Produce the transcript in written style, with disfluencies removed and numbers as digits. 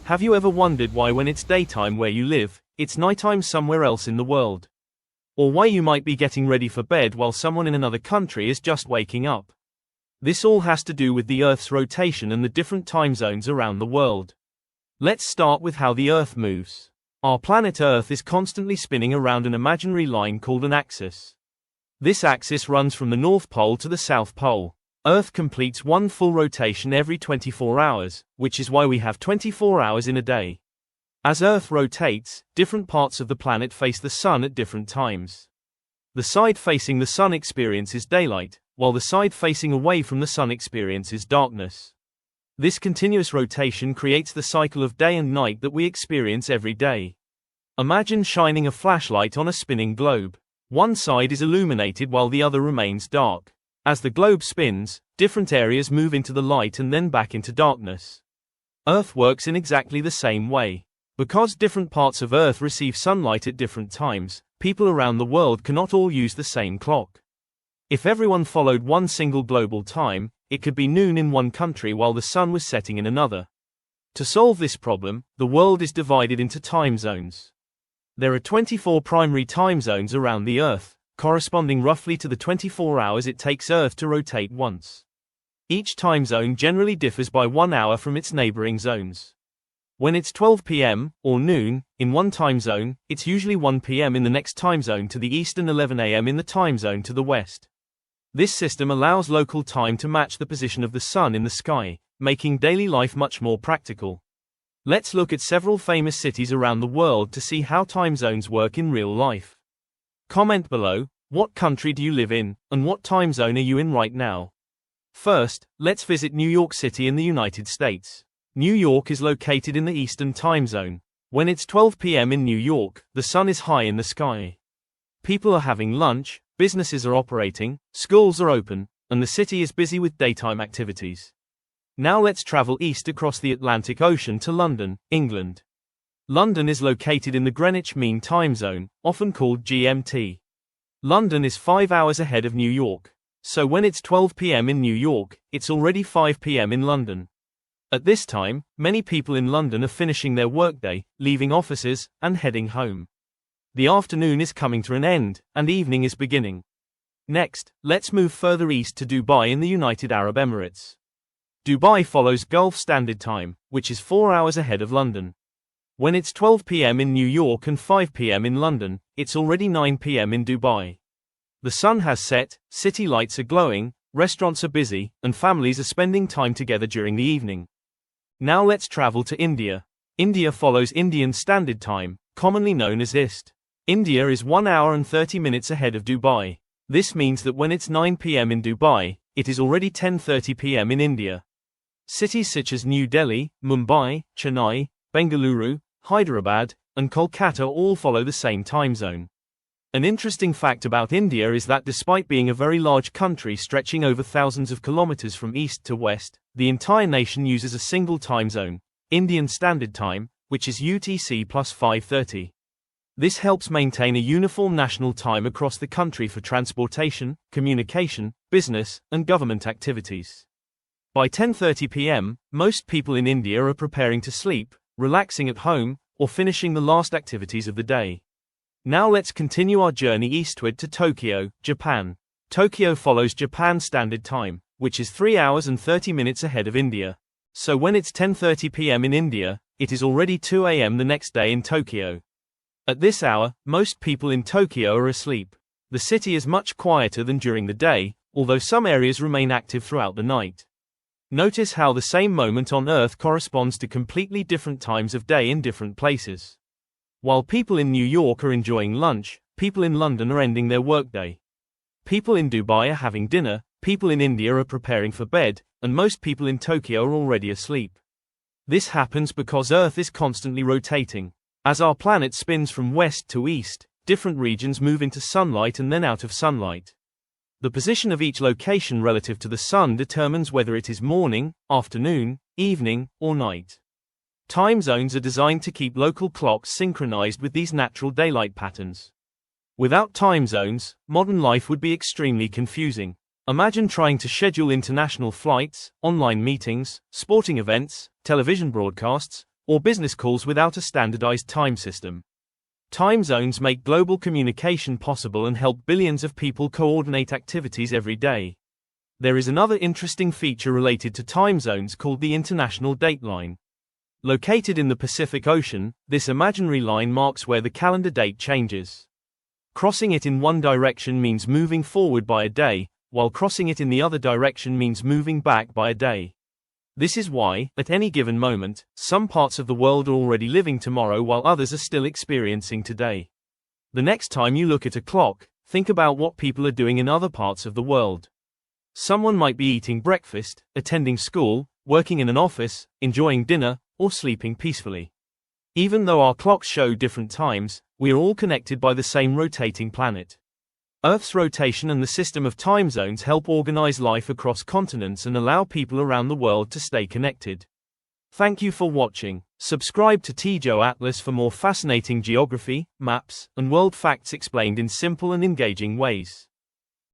Have you ever wondered why when it's daytime where you live, it's nighttime somewhere else in the world? Or why you might be getting ready for bed while someone in another country is just waking up? This all has to do with the Earth's rotation and the different time zones around the world. Let's start with how the Earth moves. Our planet Earth is constantly spinning around an imaginary line called an axis. This axis runs from the North Pole to the South Pole. Earth completes one full rotation every 24 hours, which is why we have 24 hours in a day. As Earth rotates, different parts of the planet face the Sun at different times. The side facing the Sun experiences daylight, while the side facing away from the Sun experiences darkness. This continuous rotation creates the cycle of day and night that we experience every day. Imagine shining a flashlight on a spinning globe. One side is illuminated while the other remains dark. As the globe spins, different areas move into the light and then back into darkness. Earth works in exactly the same way. Because different parts of Earth receive sunlight at different times, people around the world cannot all use the same clock. If everyone followed one single global time, it could be noon in one country while the sun was setting in another. To solve this problem, the world is divided into time zones. There are 24 primary time zones around the Earth, corresponding roughly to the 24 hours it takes Earth to rotate once. Each time zone generally differs by 1 hour from its neighboring zones. When it's 12 p.m., or noon, in one time zone, it's usually 1 p.m. in the next time zone to the east and 11 a.m. in the time zone to the west. This system allows local time to match the position of the sun in the sky, making daily life much more practical. Let's look at several famous cities around the world to see how time zones work in real life. Comment below, what country do you live in, and what time zone are you in right now? First, let's visit New York City in the United States. New York is located in the Eastern time zone. When it's 12 p.m. in New York, the sun is high in the sky. People are having lunch, businesses are operating, schools are open, and the city is busy with daytime activities. Now let's travel east across the Atlantic Ocean to London, England. London is located in the Greenwich Mean Time Zone, often called GMT. London is 5 hours ahead of New York. So when it's 12 p.m. in New York, it's already 5 p.m. in London. At this time, many people in London are finishing their workday, leaving offices, and heading home. The afternoon is coming to an end, and evening is beginning. Next, let's move further east to Dubai in the United Arab Emirates. Dubai follows Gulf Standard Time, which is 4 hours ahead of London. When it's 12 p.m. in New York and 5 p.m. in London, it's already 9 p.m. in Dubai. The sun has set, city lights are glowing, restaurants are busy, and families are spending time together during the evening. Now let's travel to India. India follows Indian Standard Time, commonly known as IST. India is 1 hour and 30 minutes ahead of Dubai. This means that when it's 9 p.m. in Dubai, it is already 10:30 p.m. in India. Cities such as New Delhi, Mumbai, Chennai, Bengaluru, Hyderabad, and Kolkata all follow the same time zone. An interesting fact about India is that despite being a very large country stretching over thousands of kilometers from east to west, the entire nation uses a single time zone, Indian Standard Time, which is UTC plus 5:30. This helps maintain a uniform national time across the country for transportation, communication, business, and government activities. By 10:30 p.m., most people in India are preparing to sleep, relaxing at home, or finishing the last activities of the day. Now let's continue our journey eastward to Tokyo, Japan. Tokyo follows Japan Standard Time, which is 3 hours and 30 minutes ahead of India. So when it's 10:30 p.m. in India, it is already 2 a.m. the next day in Tokyo. At this hour, most people in Tokyo are asleep. The city is much quieter than during the day, although some areas remain active throughout the night. Notice how the same moment on Earth corresponds to completely different times of day in different places. While people in New York are enjoying lunch, people in London are ending their workday. People in Dubai are having dinner, people in India are preparing for bed, and most people in Tokyo are already asleep. This happens because Earth is constantly rotating. As our planet spins from west to east, different regions move into sunlight and then out of sunlight. The position of each location relative to the sun determines whether it is morning, afternoon, evening, or night. Time zones are designed to keep local clocks synchronized with these natural daylight patterns. Without time zones, modern life would be extremely confusing. Imagine trying to schedule international flights, online meetings, sporting events, television broadcasts, or business calls without a standardized time system. Time zones make global communication possible and help billions of people coordinate activities every day. There is another interesting feature related to time zones called the International Date Line. Located in the Pacific Ocean, this imaginary line marks where the calendar date changes. Crossing it in one direction means moving forward by a day, while crossing it in the other direction means moving back by a day. This is why, at any given moment, some parts of the world are already living tomorrow while others are still experiencing today. The next time you look at a clock, think about what people are doing in other parts of the world. Someone might be eating breakfast, attending school, working in an office, enjoying dinner, or sleeping peacefully. Even though our clocks show different times, we are all connected by the same rotating planet. Earth's rotation and the system of time zones help organize life across continents and allow people around the world to stay connected. Thank you for watching. Subscribe to Tijo Atlas for more fascinating geography, maps, and world facts explained in simple and engaging ways.